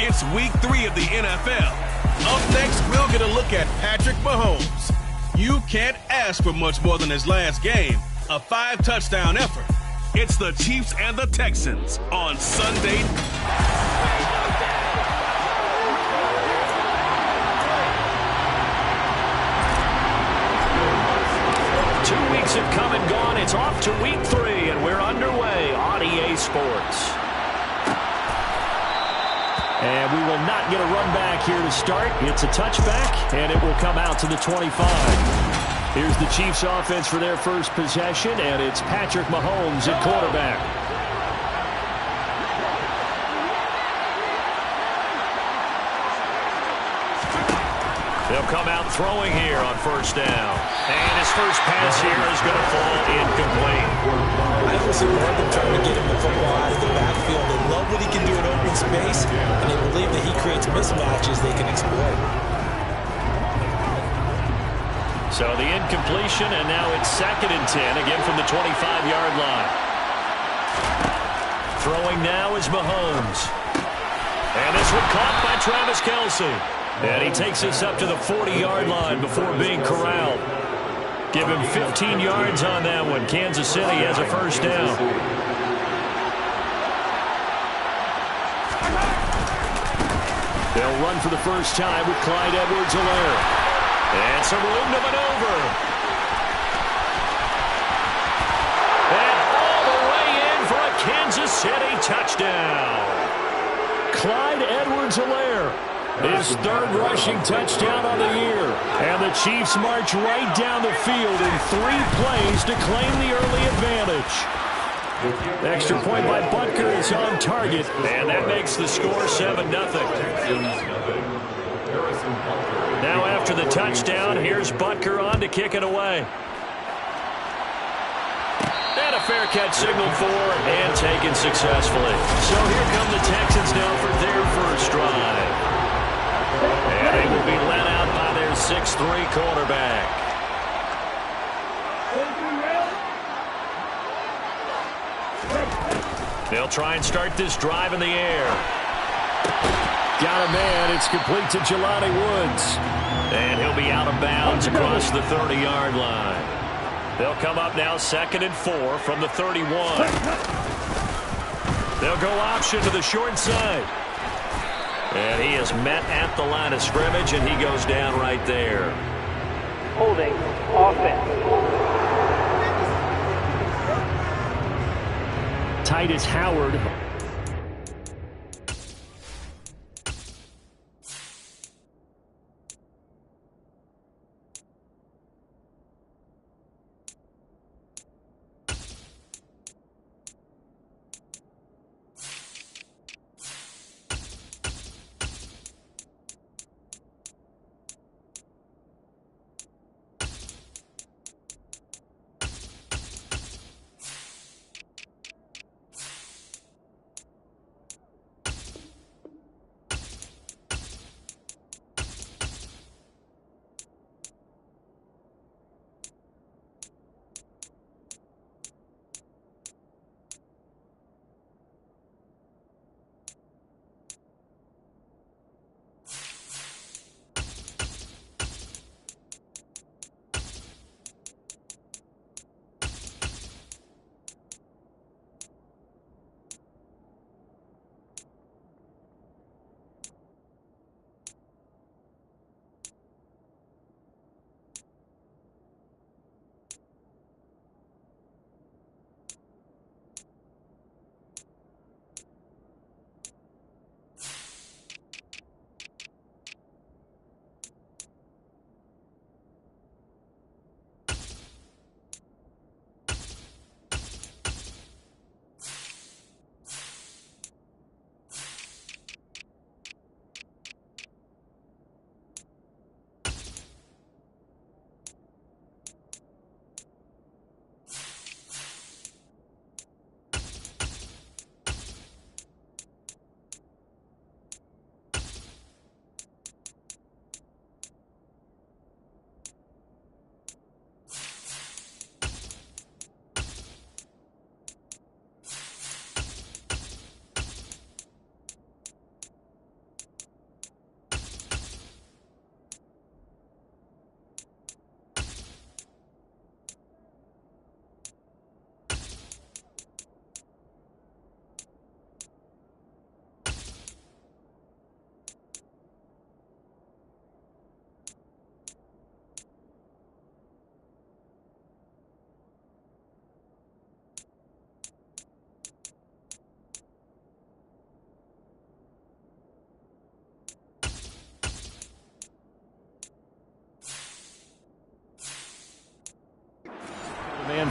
It's week 3 of the NFL. Up next, we'll get a look at Patrick Mahomes. You can't ask for much more than his last game, a 5-touchdown effort. It's the Chiefs and the Texans on Sunday. 2 weeks have come and gone. It's off to week 3, and we're underway on EA Sports. And we will not get a run back here to start. It's a touchback, and it will come out to the 25. Here's the Chiefs offense for their first possession, and it's Patrick Mahomes at quarterback. They'll come out throwing here on first down. And his first pass here is going to fall incomplete. I don't support them trying to get him the football out of the backfield. They love what he can do in open space, and they believe that he creates mismatches they can exploit. So the incompletion, and now it's 2nd and 10, again from the 25-yard line. Throwing now is Mahomes. And this one caught by Travis Kelce. And he takes us up to the 40-yard line before being corralled. Give him 15 yards on that one. Kansas City has a first down. They'll run for the first time with Clyde Edwards-Helaire. And some room to maneuver. And all the way in for a Kansas City touchdown. Clyde Edwards-Helaire. His 3rd rushing touchdown on the year. And the Chiefs march right down the field in 3 plays to claim the early advantage. Extra point by Butker is on target. And that makes the score 7-0. Now after the touchdown, here's Butker on to kick it away. And a fair catch signaled for and taken successfully. So here come the Texans now for their first drive. And they will be led out by their 6'3" quarterback. They'll try and start this drive in the air. Got a man. It's complete to Jelani Woods. And he'll be out of bounds across the 30-yard line. They'll come up now 2nd and 4 from the 31. They'll go option to the short side. And he is met at the line of scrimmage, and he goes down right there. Holding offense. Titus Howard.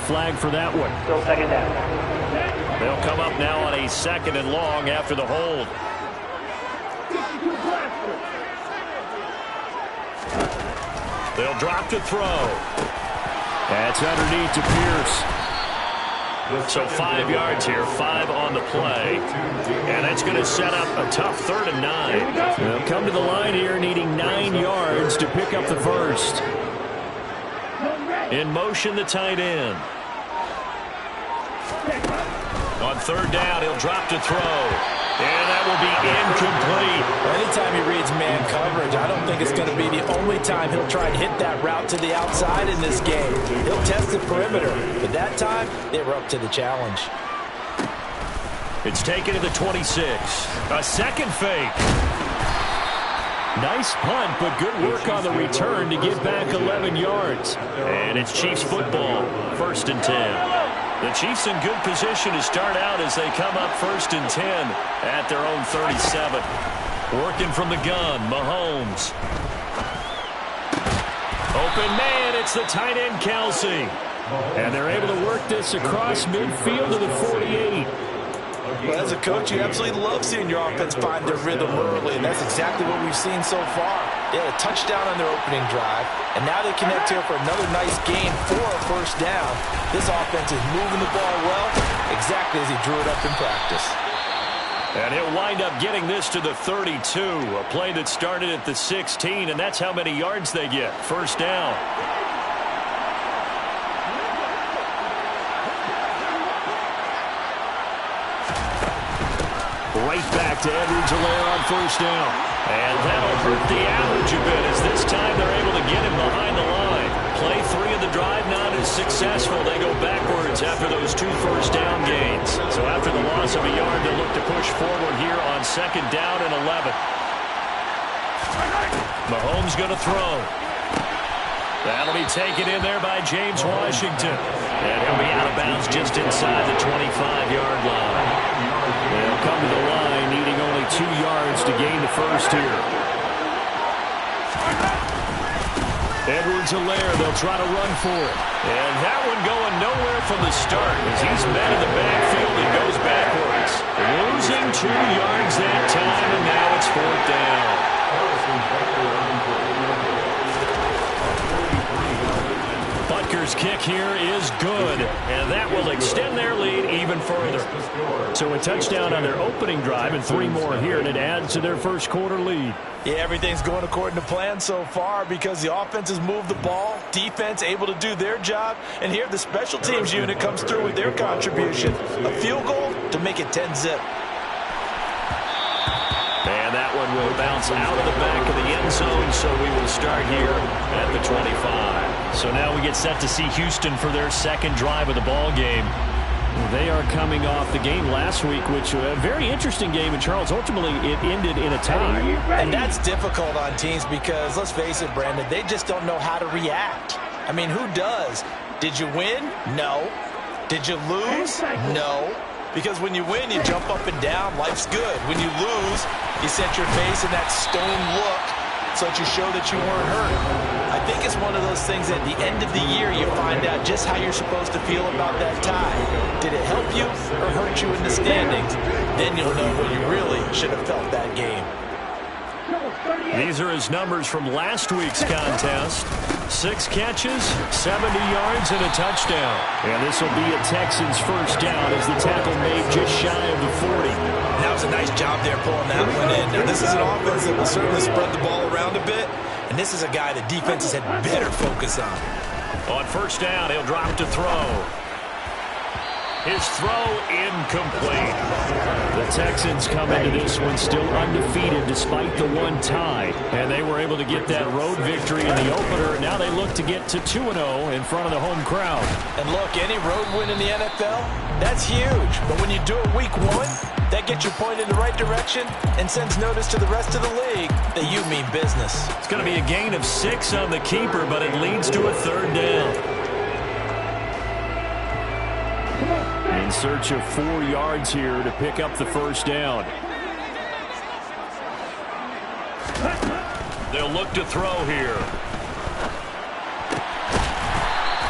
flag for that one. Still second down. They'll come up now on a 2nd and long after the hold. They'll drop to throw. That's underneath to Pierce. So 5 yards here, 5 on the play. And that's going to set up a tough 3rd and 9. They'll come to the line here needing 9 yards to pick up the first. In motion, the tight end. On 3rd down, he'll drop to throw. And that will be incomplete. Anytime he reads man coverage, I don't think it's going to be the only time he'll try and hit that route to the outside in this game. He'll test the perimeter, but that time, they were up to the challenge. It's taken to the 26. A second fake. Nice punt, but good work on the return to get back 11 yards. And it's Chiefs football, 1st and 10. The Chiefs in good position to start out as they come up 1st and 10 at their own 37. Working from the gun, Mahomes. Open man, it's the tight end, Kelsey. And they're able to work this across midfield to the 48. Well, as a coach, you absolutely love seeing your offense find their rhythm early, and that's exactly what we've seen so far. They had a touchdown on their opening drive, and now they connect here for another nice gain for a 1st down. This offense is moving the ball well, exactly as he drew it up in practice. And he'll wind up getting this to the 32, a play that started at the 16, and that's how many yards they get. 1st down. Right back to Edwards-Helaire on 1st down. And that'll hurt the average a bit as this time they're able to get him behind the line. Play 3 of the drive not as successful. They go backwards after those 2 1st down gains. So after the loss of a yard, they'll look to push forward here on 2nd down and 11. Mahomes going to throw. That'll be taken in there by James Washington. And he'll be out of bounds just inside the 25-yard line. They'll come to the line needing only 2 yards to gain the first here. Edwards-Helaire, they'll try to run for it. And that one going nowhere from the start as he's met in the backfield and goes backwards. Losing 2 yards that time, and now it's 4th down. Butker's kick here is good, and that will extend their lead even further. So a touchdown on their opening drive and 3 more here, and it adds to their 1st quarter lead. Yeah, everything's going according to plan so far because the offense has moved the ball, defense able to do their job, and here the special teams unit comes through with their contribution. A field goal to make it 10-zip. And that one will bounce out of the back of the end zone, so we will start here at the 25. So now we get set to see Houston for their 2nd drive of the ball game. They are coming off the game last week, which was a very interesting game, and Charles, ultimately it ended in a tie. And that's difficult on teams because, let's face it, Brandon, they just don't know how to react. I mean, who does? Did you win? No. Did you lose? No. Because when you win, you jump up and down. Life's good. When you lose, you set your face in that stone look so that you show that you weren't hurt. I think it's one of those things at the end of the year you find out just how you're supposed to feel about that tie. Did it help you or hurt you in the standings? Then you'll know what you really should have felt that game. These are his numbers from last week's contest. 6 catches, 70 yards, and a touchdown. And this will be a Texans 1st down as the tackle made just shy of the 40. That was a nice job there pulling that one in. Now, this is an offense that will certainly spread the ball around a bit, and this is a guy the defenses had better focus on. On 1st down, he'll drop to throw. His throw incomplete. The Texans come into this one still undefeated despite the 1 tie. And they were able to get that road victory in the opener. Now they look to get to 2-0 in front of the home crowd. And look, any road win in the NFL, that's huge. But when you do it week 1, that gets your point in the right direction and sends notice to the rest of the league that you mean business. It's going to be a gain of 6 on the keeper, but it leads to a 3rd down. In search of 4 yards here to pick up the 1st down. They'll look to throw here.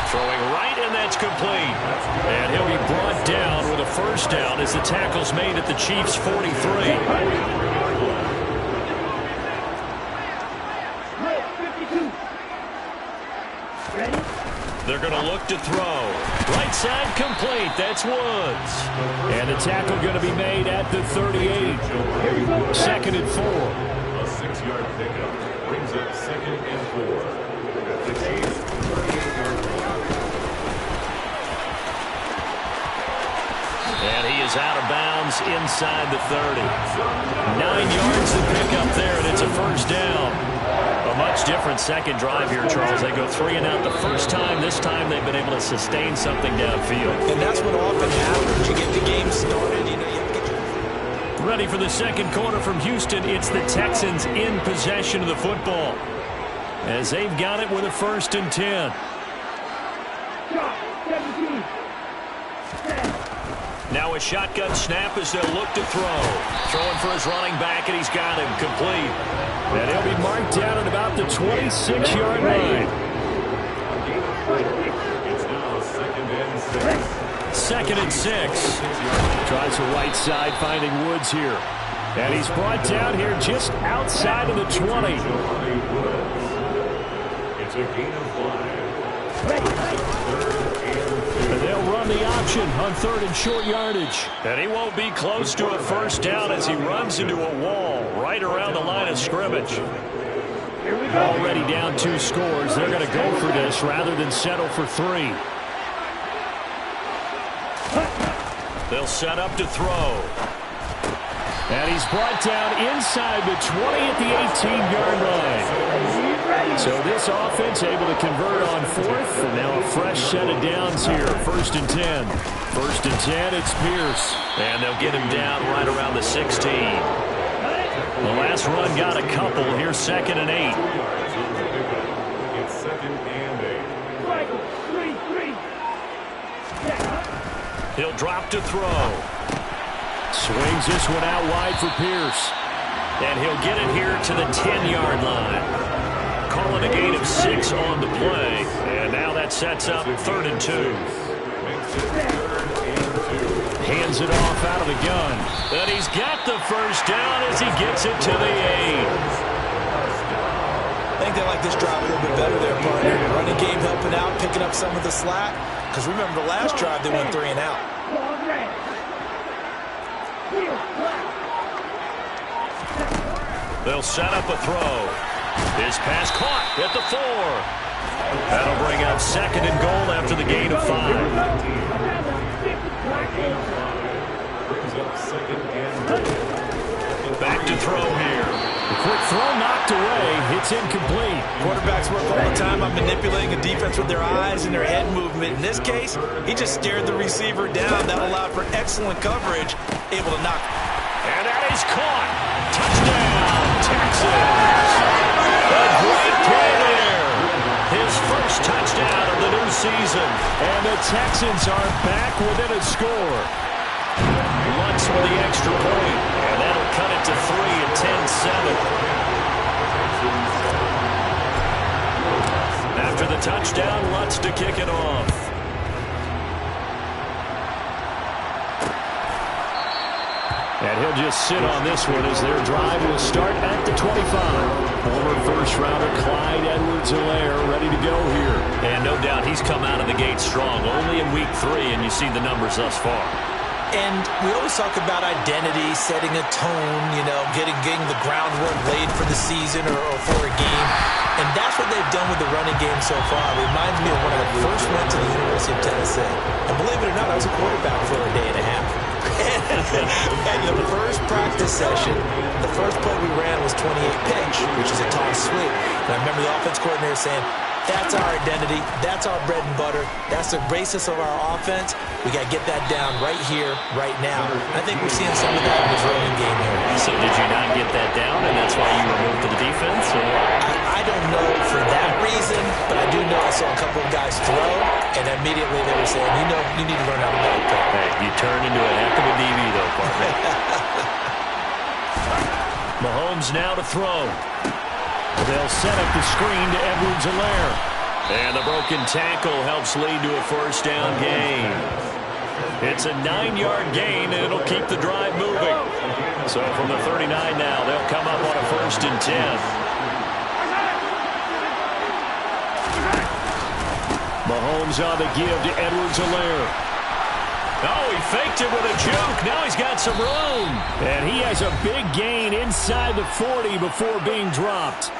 Throwing right in that's complete. And he'll be brought down with a first down as the tackle's made at the Chiefs' 43. They're going to look to throw. Right side complete. That's Woods. And the tackle going to be made at the 38. 2nd and 4. A 6-yard pickup brings up 2nd and 4. At the Chiefs' 38-yard line. And he is out of bounds inside the 30. 9 yards to pick up there, and it's a first down. A much different second drive here, Charles. They go 3 and out the first time. This time they've been able to sustain something downfield. And that's what often happens. You get the game started, you have to get Ready for the second quarter from Houston. It's the Texans in possession of the football, as they've got it with a 1st and 10. Now a shotgun snap as they'll look to throw. Throwing for his running back, and he's got him complete. And he'll be marked down at about the 26-yard line. It's now 2nd and 6. 2nd and 6. Tries the right side, finding Woods here. And he's brought down here just outside of the 20. It's a gain of 5. And they'll run the option on 3rd and short yardage. And he won't be close to a first down as he runs into a wall right around the line of scrimmage. Already down 2 scores. They're going to go for this rather than settle for 3. They'll set up to throw. And he's brought down inside the 20 at the 18-yard line. So this offense able to convert on 4th, and now a fresh set of downs here. 1st and 10. 1st and 10, it's Pierce. And they'll get him down right around the 16. The last run got a couple. Here's 2nd and 8. It's 2nd and 8. He'll drop to throw. Swings this one out wide for Pierce. And he'll get it here to the 10-yard line. Calling a gain of 6 on the play. And now that sets up 3rd and 2. Hands it off out of the gun. And he's got the first down as he gets it to the 8. I think they like this drive a little bit better there, partner. Running game helping out, picking up some of the slack. Because remember, the last drive they went 3 and out. They'll set up a throw. His pass caught at the 4. That'll bring up 2nd and goal after the gain of 5. Brings up 2nd and 2. Back to throw here. The quick throw knocked away. It's incomplete. Quarterbacks work all the time on manipulating a defense with their eyes and their head movement. In this case, he just stared the receiver down. That allowed for excellent coverage, able to knock. And that is caught. Touchdown, Texans. A great play there. His first touchdown of the new season. And the Texans are back within a score. Lutz for the extra point. And that'll cut it to 3 at 10-7. After the touchdown, Lutz to kick it off. And he'll just sit on this one as their drive will start at the 25. Former first-rounder Clyde Edwards-Helaire ready to go here. And no doubt he's come out of the gate strong. Only in week 3, and you see the numbers thus far. And we always talk about identity, setting a tone, getting the groundwork laid for the season or for a game. And that's what they've done with the running game so far. It reminds me of when I first went to the University of Tennessee. And believe it or not, I was a quarterback for a day and a half. And the first practice session, the first play we ran was 28 pitch, which is a toss sweep. And I remember the offense coordinator saying, that's our identity. That's our bread and butter. That's the basis of our offense. We got to get that down right here, right now. I think we're seeing some of that in this running game here. So did you not get that down, and that's why you were moved to the defense? I don't know for that reason, but I do know I saw a couple of guys throw, and immediately they were saying, you need to learn how to back up. Hey, you turned into a heck of a DB, though, partner. Mahomes now to throw. They'll set up the screen to Edwards-Helaire. And the broken tackle helps lead to a first down gain. It's a 9-yard gain, and it'll keep the drive moving. So from the 39 now, they'll come up on a 1st and 10. Mahomes on the give to Edwards-Helaire. Oh, he faked it with a juke. Now he's got some room. And he has a big gain inside the 40 before being dropped.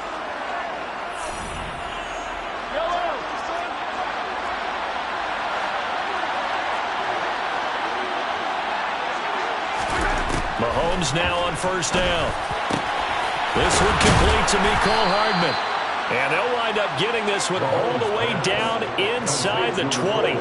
Mahomes now on 1st down. This one complete to Mecole Hardman. And they'll wind up getting this one all the way down inside the 20.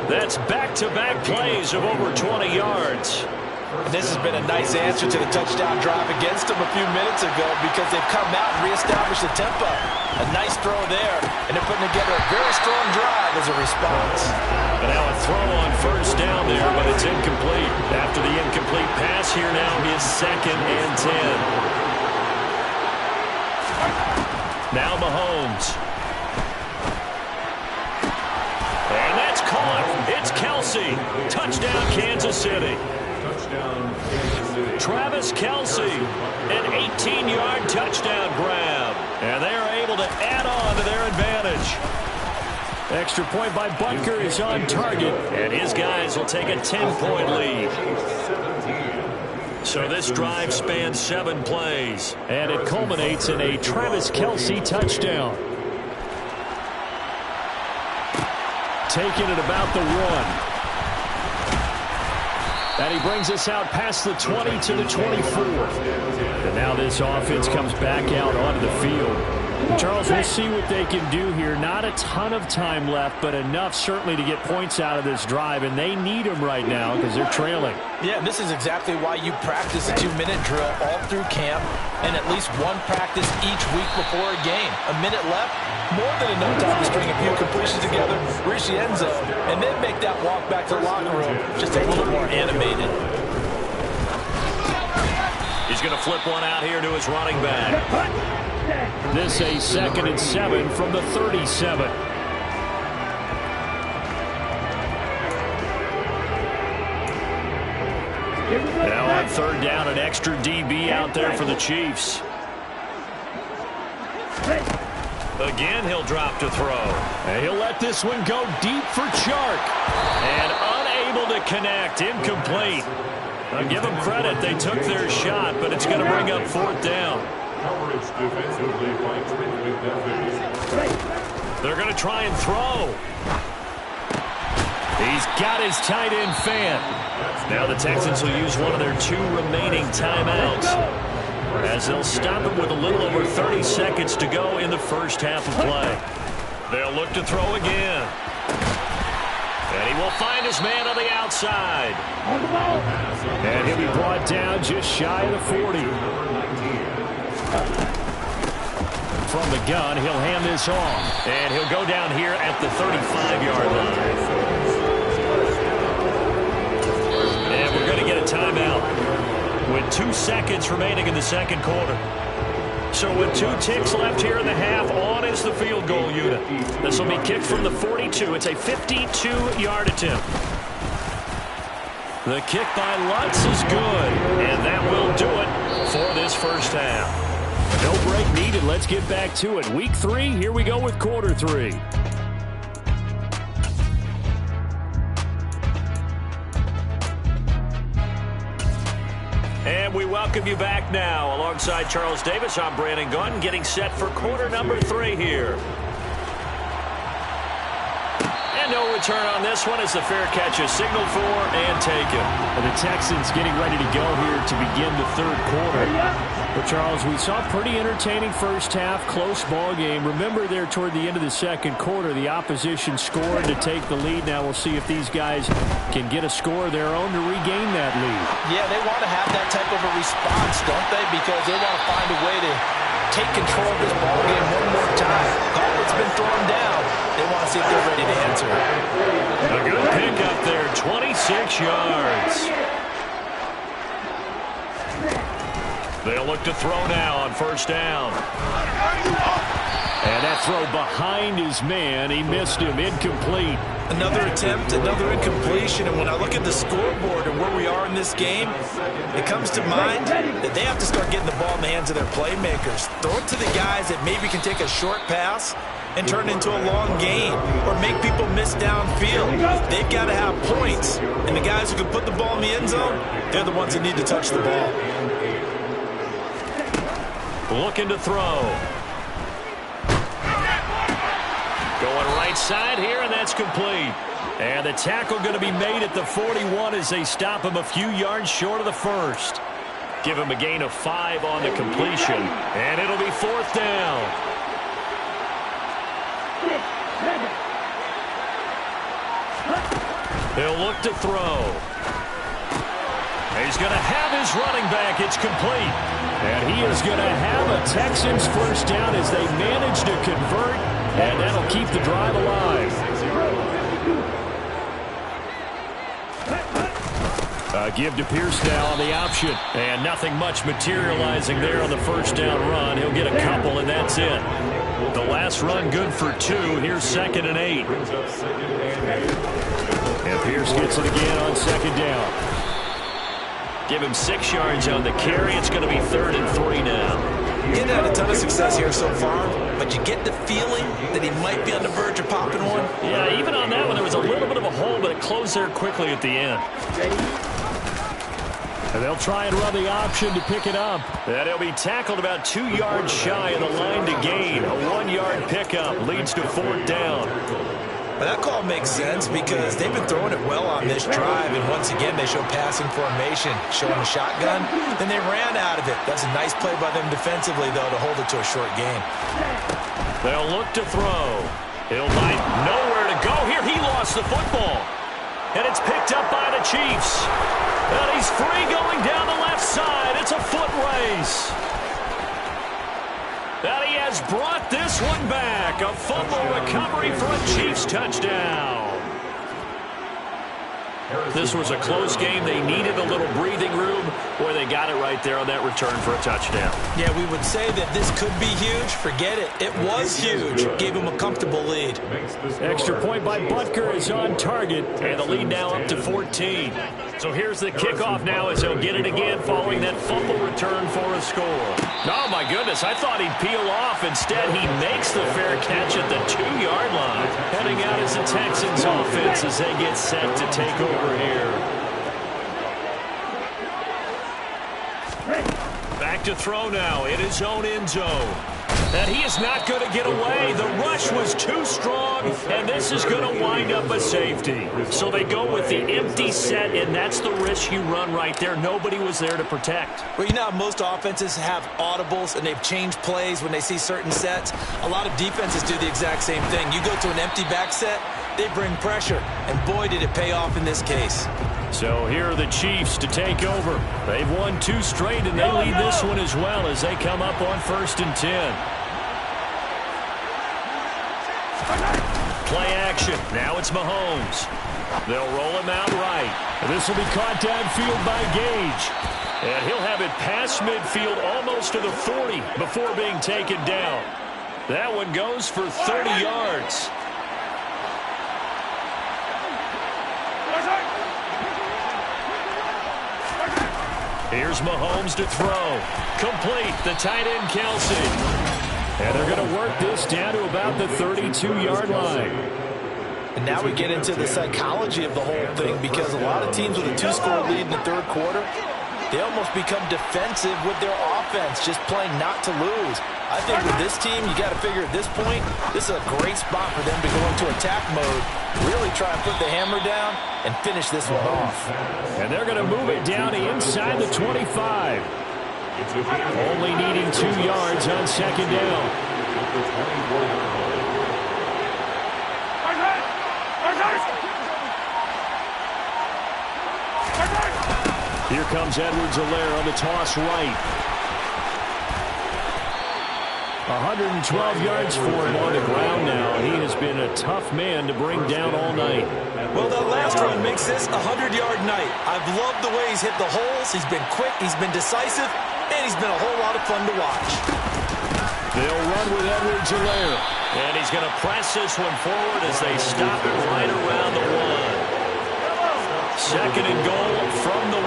That's back-to-back plays of over 20 yards. And this has been a nice answer to the touchdown drive against them a few minutes ago because they've come out and reestablished the tempo. A nice throw there, and they're putting together a very strong drive as a response. And now a throw on 1st down there, but it's incomplete. After the incomplete pass here now is 2nd and 10. Now Mahomes. And that's caught. It's Kelce. Touchdown, Kansas City. Touchdown, Kansas City. Travis Kelce, an 18-yard touchdown grab. And they are able to add on to their advantage. Extra point by Butker is on target. And his guys will take a 10-point lead. So this drive spans 7 plays. And it culminates in a Travis Kelce touchdown. Taking it about the 1. And he brings us out past the 20 to the 24. And now this offense comes back out onto the field. Charles, we'll see what they can do here. Not a ton of time left, but enough certainly to get points out of this drive. And they need them right now because they're trailing. Yeah, and this is exactly why you practice a 2-minute drill all through camp and at least one practice each week before a game. A minute left, more than enough time to string a few completions together, reach the end zone, and then make that walk back to the locker room just a little more animated. He's going to flip one out here to his running back. This a 2nd and 7 from the 37. Now on 3rd down, an extra DB out there for the Chiefs. Again, he'll drop to throw. And he'll let this one go deep for Chark. And unable to connect. Incomplete. I'll give them credit. They took their shot, but it's going to bring up 4th down. Coverage defensively by Trent McDuffie. They're going to try and throw. He's got his tight end fan. Now the Texans will use one of their 2 remaining timeouts as they'll stop it with a little over 30 seconds to go in the first half of play. They'll look to throw again. And he will find his man on the outside. And he'll be brought down just shy of the 40. From the gun, he'll hand this off. And he'll go down here at the 35-yard line. And we're going to get a timeout with 2 seconds remaining in the 2nd quarter. So with 2 ticks left here in the half, on is the field goal unit. This will be kicked from the 42. It's a 52-yard attempt. The kick by Lutz is good, and that will do it for this first half. No break needed. Let's get back to it. Week 3, here we go with quarter 3. And we welcome you back now. Alongside Charles Davis, I'm Brandon Gaudin, getting set for quarter number 3 here. And no return on this one as the fair catch is signaled for and taken. And the Texans getting ready to go here to begin the 3rd quarter. But, Charles, we saw a pretty entertaining first half, close ball game. Remember there toward the end of the 2nd quarter, the opposition scored to take the lead. Now we'll see if these guys can get a score of their own to regain that lead. Yeah, they want to have that type of a response, don't they? Because they want to find a way to take control of this ball game one more time. Gauntlet's been thrown down. They want to see if they're ready to answer. A good pick up there, 26 yards. They'll look to throw now on 1st down. And that throw behind his man. He missed him. Incomplete. Another attempt, another incompletion. And when I look at the scoreboard and where we are in this game, it comes to mind that they have to start getting the ball in the hands of their playmakers. Throw it to the guys that maybe can take a short pass and turn it into a long gain or make people miss downfield. They've got to have points. And the guys who can put the ball in the end zone, they're the ones that need to touch the ball. Looking to throw. Going right side here, and that's complete. And the tackle going to be made at the 41 as they stop him a few yards short of the first. Give him a gain of 5 on the completion, and it'll be 4th down. He'll look to throw. He's going to have his running back. It's complete. And he is going to have a Texans first down as they manage to convert, and that'll keep the drive alive. Give to Pierce now on the option. And nothing much materializing there on the first down run. He'll get a couple, and that's it. The last run good for 2. Here's 2nd and 8. And Pierce gets it again on 2nd down. Give him 6 yards on the carry. It's going to be 3rd and 3 now. He's had a ton of success here so far, but you get the feeling that he might be on the verge of popping one. Yeah, even on that one, there was a little bit of a hole, but it closed there quickly at the end. And they'll try and run the option to pick it up. And he'll be tackled about 2 yards shy of the line to gain. A 1-yard pickup leads to 4th down. But that call makes sense because they've been throwing it well on this drive, and once again they show passing formation, showing a shotgun. Then they ran out of it. That's a nice play by them defensively, though, to hold it to a short gain. They'll look to throw. He'll find nowhere to go here. He lost the football. And it's picked up by the Chiefs. And he's free going down the left side. It's a foot race. And he has brought this one back. A fumble recovery for a Chiefs touchdown. This was a close game. They needed a little breathing room. Boy, they got it right there on that return for a touchdown. Yeah, we would say that this could be huge. Forget it. It was huge. Gave him a comfortable lead. Extra point by Butker is on target. And the lead now up to 14. So here's the kickoff now as he'll get it again following that fumble return for a score. Oh, my goodness. I thought he'd peel off. Instead, he makes the fair catch at the 2-yard line. Heading out as the Texans offense as they get set to take over here. Back to throw now in his own end zone. And he is not going to get away. The rush was too strong, and this is going to wind up a safety. So they go with the empty set, and that's the risk you run right there. Nobody was there to protect. Well, you know how most offenses have audibles, and they've changed plays when they see certain sets. A lot of defenses do the exact same thing. You go to an empty back set, they bring pressure, and boy, did it pay off in this case. So here are the Chiefs to take over. They've won 2 straight, and they lead this one as well as they come up on 1st and 10. Play action. Now it's Mahomes. They'll roll him out right. This will be caught downfield by Gage. And he'll have it past midfield almost to the 40 before being taken down. That one goes for 30 yards. Here's Mahomes to throw. Complete. The tight end, Kelsey. And they're going to work this down to about the 32-yard line. And now we get into the psychology of the whole thing because a lot of teams with a 2-score lead in the 3rd quarter, they almost become defensive with their offense, just playing not to lose. I think with this team, you got to figure at this point, this is a great spot for them to go into attack mode, really try and put the hammer down and finish this one off. And they're going to move it down to inside the 25. Only needing 2 yards on 2nd down. Here comes Edwards-Helaire on the toss right. 112 yards for him on the ground now. He has been a tough man to bring down all night. Well, that last run makes this a 100-yard night. I've loved the way he's hit the holes. He's been quick. He's been decisive. And he's been a whole lot of fun to watch. They'll run with Edwards-Helaire. And he's going to press this one forward as they stop it right around the 1. Second and goal from the 1.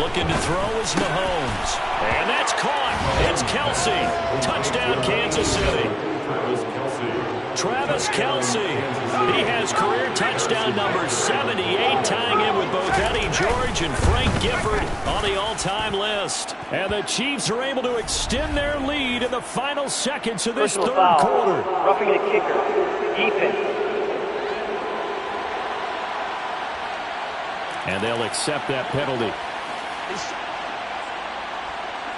Looking to throw is Mahomes. And that's caught. It's Kelsey. Touchdown, Kansas City. Travis Kelsey. He has career touchdown number 78, tying in with both Eddie George and Frank Gifford on the all-time list. And the Chiefs are able to extend their lead in the final seconds of this third quarter. Roughing the kicker. Defense. And they'll accept that penalty.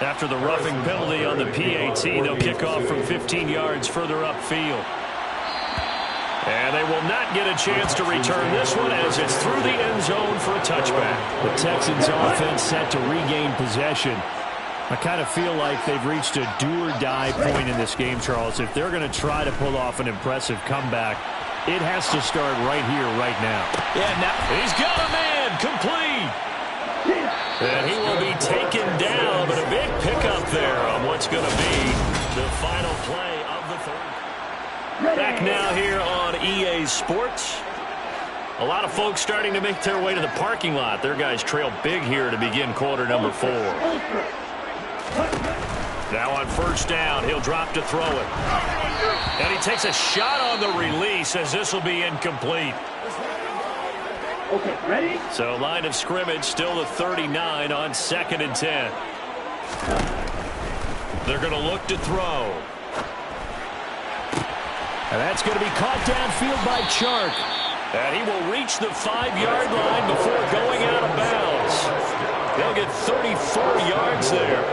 After the roughing penalty on the PAT, they'll kick off from 15 yards further upfield. And they will not get a chance to return this one as it's through the end zone for a touchback. The Texans offense set to regain possession. I kind of feel like they've reached a do-or-die point in this game, Charles. If they're going to try to pull off an impressive comeback, it has to start right here, right now. Yeah, now he's got a man complete. And he will be taken down, but a big pickup there on what's going to be the final play of the third. Back now here on EA Sports. A lot of folks starting to make their way to the parking lot. Their guys trail big here to begin quarter number 4. Now on first down, he'll drop to throw it. And he takes a shot on the release as this will be incomplete. Okay, ready? So line of scrimmage still the 39 on 2nd and 10. They're going to look to throw. And that's going to be caught downfield by Chark. And he will reach the 5-yard line before going out of bounds. They'll get 34 yards there.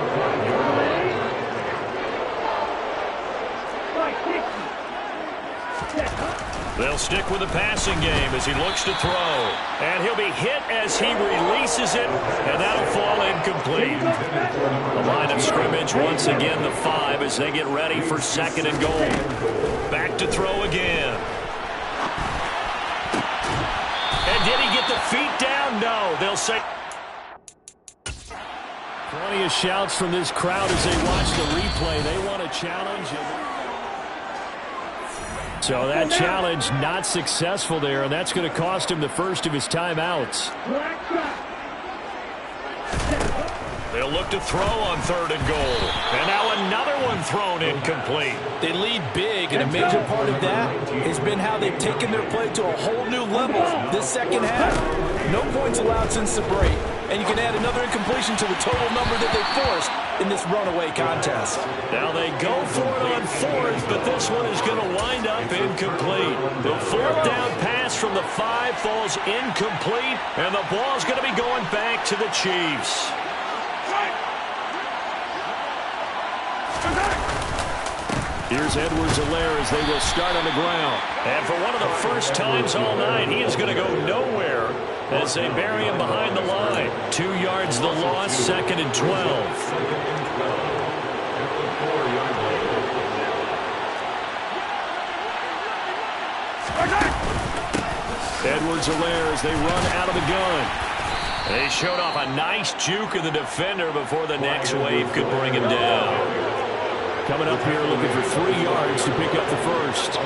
They'll stick with the passing game as he looks to throw. And he'll be hit as he releases it, and that'll fall incomplete. The line of scrimmage once again the 5 as they get ready for 2nd and goal. Back to throw again. And did he get the feet down? No. They'll say... Plenty of shouts from this crowd as they watch the replay. They want a challenge. So that challenge not successful there, and that's going to cost him the first of his timeouts. They'll look to throw on 3rd and goal. And now another one thrown incomplete. They lead big, and a major part of that has been how they've taken their play to a whole new level this second half. No points allowed since the break, and you can add another incompletion to the total number that they forced in this runaway contest. Now they go for it on 4th, but this one is going to wind up incomplete. The 4th down pass from the 5 falls incomplete, and the ball's going to be going back to the Chiefs. Here's Edwards-Helaire as they will start on the ground. And for one of the first times all night, he is going to go nowhere as they bury him behind the line. 2 yards the loss, 2nd and 12. Edwards-Helaire as they run out of the gun. They showed off a nice juke of the defender before the next wave could bring him down. Coming up here looking for 3 yards to pick up the first.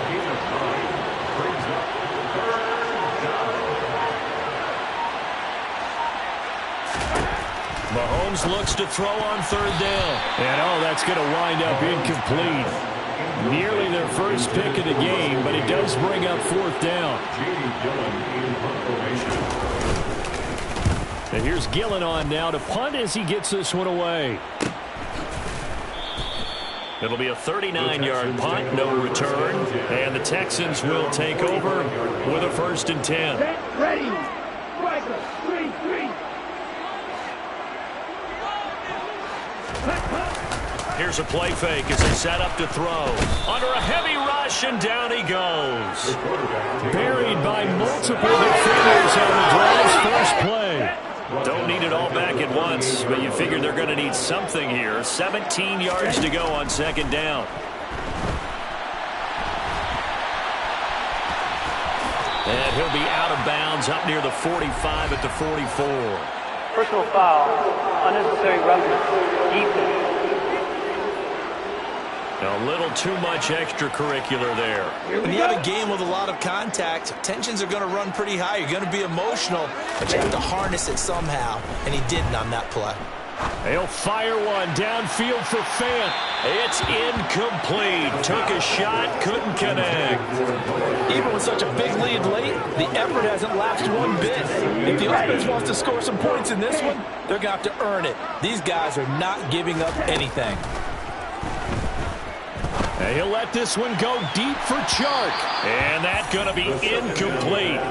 Mahomes looks to throw on 3rd down. And that's going to wind up incomplete. Nearly their first pick of the game, but it does bring up 4th down. And here's Gillen on now to punt as he gets this one away. It'll be a 39-yard punt, no return, and the Texans will take over with a 1st and 10. Ready. Striker. 3-3. Here's a play fake as they set up to throw. Under a heavy rush, and down he goes. Buried by multiple defenders on the drive's first play. Don't need it all back at once, but you figure they're going to need something here. 17 yards to go on 2nd down. And he'll be out of bounds up near the 45 at the 44. Personal foul, unnecessary roughness, defense. A little too much extracurricular there. When you have a game with a lot of contact, tensions are going to run pretty high. You're going to be emotional, but you have to harness it somehow, and he didn't on that play. He'll fire one downfield for Fant. It's incomplete. Took a shot, couldn't connect. Even with such a big lead late, the effort hasn't lapsed one bit. If the offense wants to score some points in this one, they're going to have to earn it. These guys are not giving up anything. And he'll let this one go deep for Chark. And that's going to be incomplete.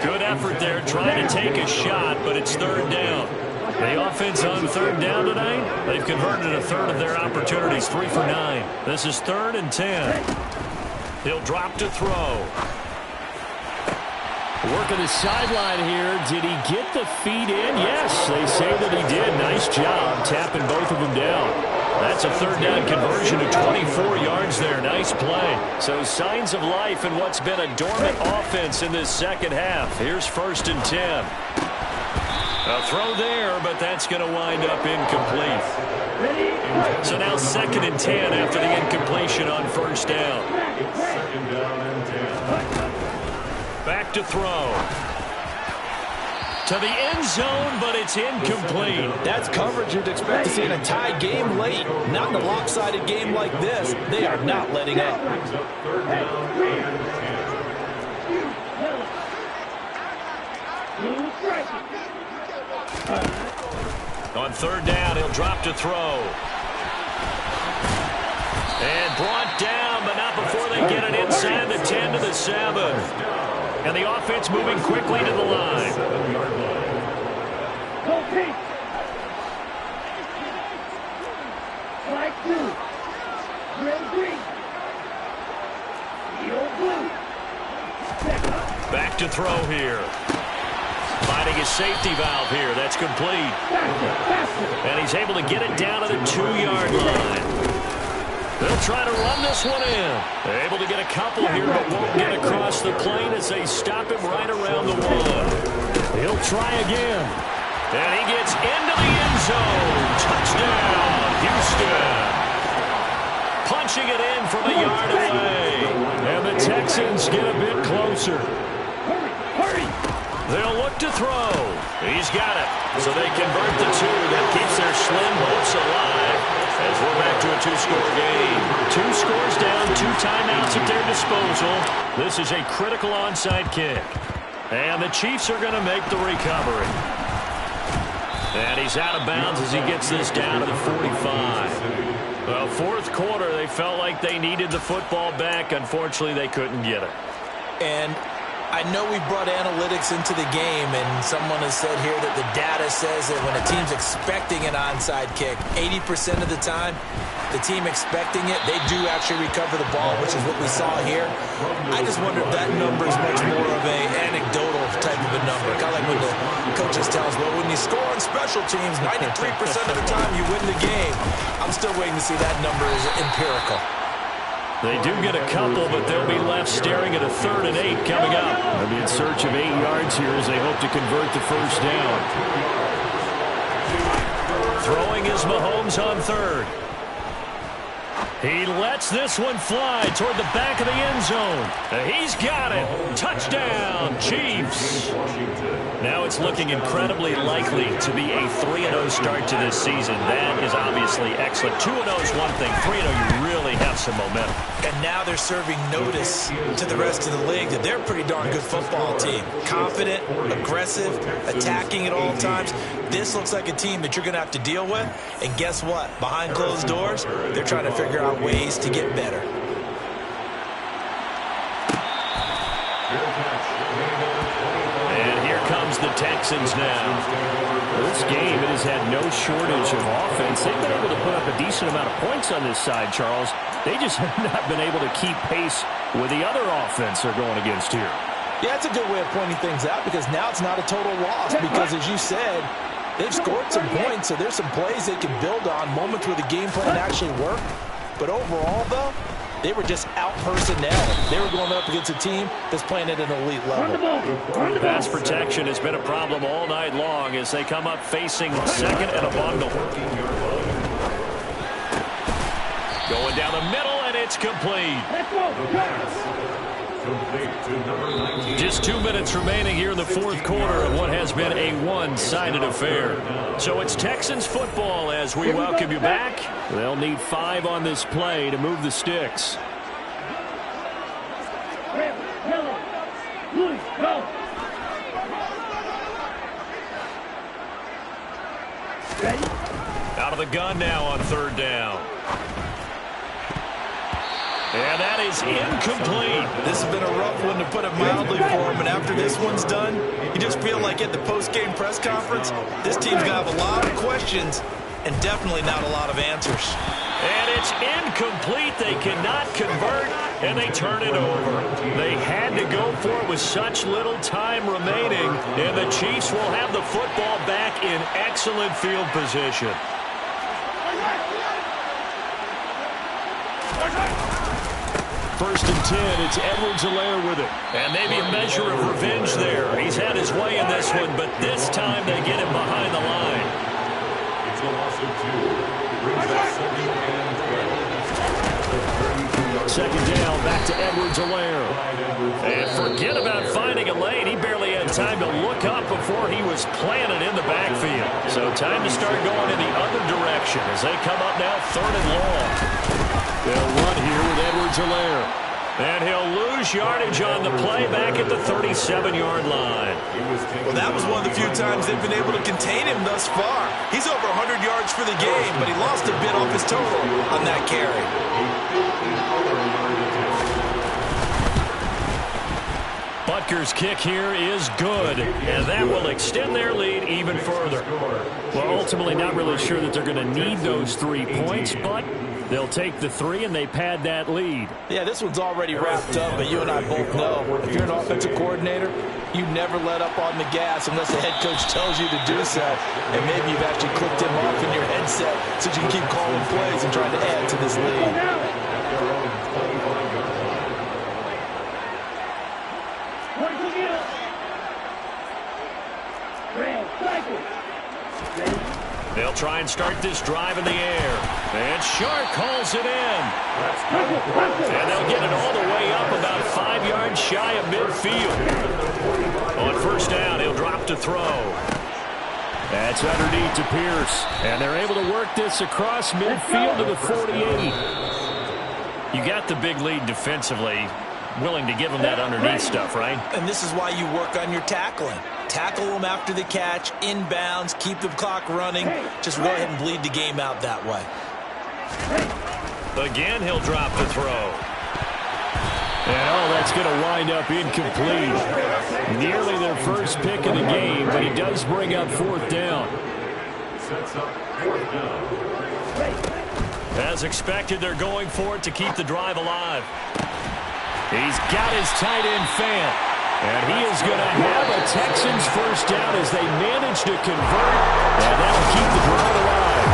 Good effort there trying to take a shot, but it's third down. The offense on third down tonight, they've converted a third of their opportunities, 3 for 9. This is 3rd and 10. He'll drop to throw. Working the sideline here. Did he get the feet in? Yes, they say that he did. Nice job tapping both of them down. That's a third down conversion to 24 yards there. Nice play. So signs of life in what's been a dormant offense in this second half. Here's 1st and 10. A throw there, but that's going to wind up incomplete. So now 2nd and 10 after the incompletion on 1st down. 2nd down and 10. Back to throw. To the end zone, but it's incomplete. That's coverage you'd expect to see in a tie game late. Not in a lopsided game like this. They are not letting up. Third down and 10. On 3rd down, he'll drop to throw. And brought down, but not before they get it inside the 10 to the 7. And the offense moving quickly to the line. Go pink. Flag 2. Red green. Yellow blue. Back to throw here. Finding his safety valve here. That's complete. And he's able to get it down to the 2-yard line. They'll try to run this one in. They're able to get a couple here, but won't get across the plane as they stop him right around the 1. He'll try again. And he gets into the end zone. Touchdown, Houston. Punching it in from a yard away. And the Texans get a bit closer. Hurry! They'll look to throw. He's got it. So they convert the 2. That keeps their slim hopes alive. As we're back to a 2-score game. 2 scores down, 2 timeouts at their disposal. This is a critical onside kick. And the Chiefs are going to make the recovery. And he's out of bounds as he gets this down to the 45. Well, 4th quarter, they felt like they needed the football back. Unfortunately, they couldn't get it. And I know we brought analytics into the game, and someone has said here that the data says that when a team's expecting an onside kick, 80% of the time, the team expecting it, they do actually recover the ball, which is what we saw here. I just wonder if that number is much more of an anecdotal type of a number. Kind of like when the coaches tell us, well, when you score on special teams, 93% of the time you win the game. I'm still waiting to see that number is empirical. They do get a couple, but they'll be left staring at a 3rd and 8 coming up. They'll be in search of 8 yards here as they hope to convert the 1st down. Throwing is Mahomes on 3rd. He lets this one fly toward the back of the end zone. He's got it. Touchdown, Chiefs. Now it's looking incredibly likely to be a 3-0 start to this season. That is obviously excellent. 2-0 is one thing. 3-0, you really have some momentum. And now they're serving notice to the rest of the league that they're a pretty darn good football team. Confident, aggressive, attacking at all times. This looks like a team that you're going to have to deal with. And guess what? Behind closed doors, they're trying to figure out ways to get better. And here comes the Texans now. This game, it has had no shortage of offense. They've been able to put up a decent amount of points on this side, Charles. They just have not been able to keep pace with the other offense they're going against here. Yeah, that's a good way of pointing things out because now it's not a total loss because, as you said, they've scored some points, so there's some plays they can build on, moments where the game plan actually worked. But overall, though, They were just out personnel. They were going up against a team that's playing at an elite level. Pass protection has been a problem all night long as they come up facing second and a bundle. Going down the middle, and it's complete. Just 2 minutes remaining here in the fourth quarter of what has been a one-sided affair. So it's Texans football as we welcome you back. They'll need 5 on this play to move the sticks. Out of the gun now on third down. And that is incomplete. This has been a rough one, to put it mildly, for him. And after this one's done, you just feel like at the post-game press conference, this team's going to have a lot of questions and definitely not a lot of answers. And it's incomplete. They cannot convert, and they turn it over. They had to go for it with such little time remaining, and the Chiefs will have the football back in excellent field position. First and 10, it's Edwards-Helaire with it. And maybe a measure of revenge there. He's had his way in this one, but this time they get him behind the line. It's a loss of 2. Brings up second and 12. Second down, back to Edwards-Helaire. And forget about finding a lane. He barely had time to look up before he was planted in the backfield. So time to start going in the other direction as they come up now third and long. They'll run here with Edwards-Helaire. And he'll lose yardage on the play back at the 37-yard line. Well, that was one of the few times they've been able to contain him thus far. He's over 100 yards for the game, but he lost a bit off his total on that carry. Butker's kick here is good, and that will extend their lead even further. Well, ultimately not really sure that they're going to need those 3 points, but they'll take the 3 and they pad that lead. Yeah, this one's already wrapped up, but you and I both know if you're an offensive coordinator, you never let up on the gas unless the head coach tells you to do so. And maybe you've actually clicked him off in your headset so you can keep calling plays and trying to add to this lead. They'll try and start this drive in the air. And Shark calls it in. And they'll get it all the way up about 5 yards shy of midfield. On first down, he'll drop to throw. That's underneath to Pierce. And they're able to work this across midfield to the 48. You got the big lead defensively. Willing to give them that underneath stuff, right? And this is why you work on your tackling. Tackle them after the catch, inbounds, keep the clock running. Just go ahead and bleed the game out that way. Again, he'll drop the throw. And that's going to wind up incomplete. Nearly their first pick of the game, but he does bring up fourth down. Sets up fourth down. As expected, they're going for it to keep the drive alive. He's got his tight end fan. And he is going to have a Texans first down as they manage to convert. And that'll keep the drive alive.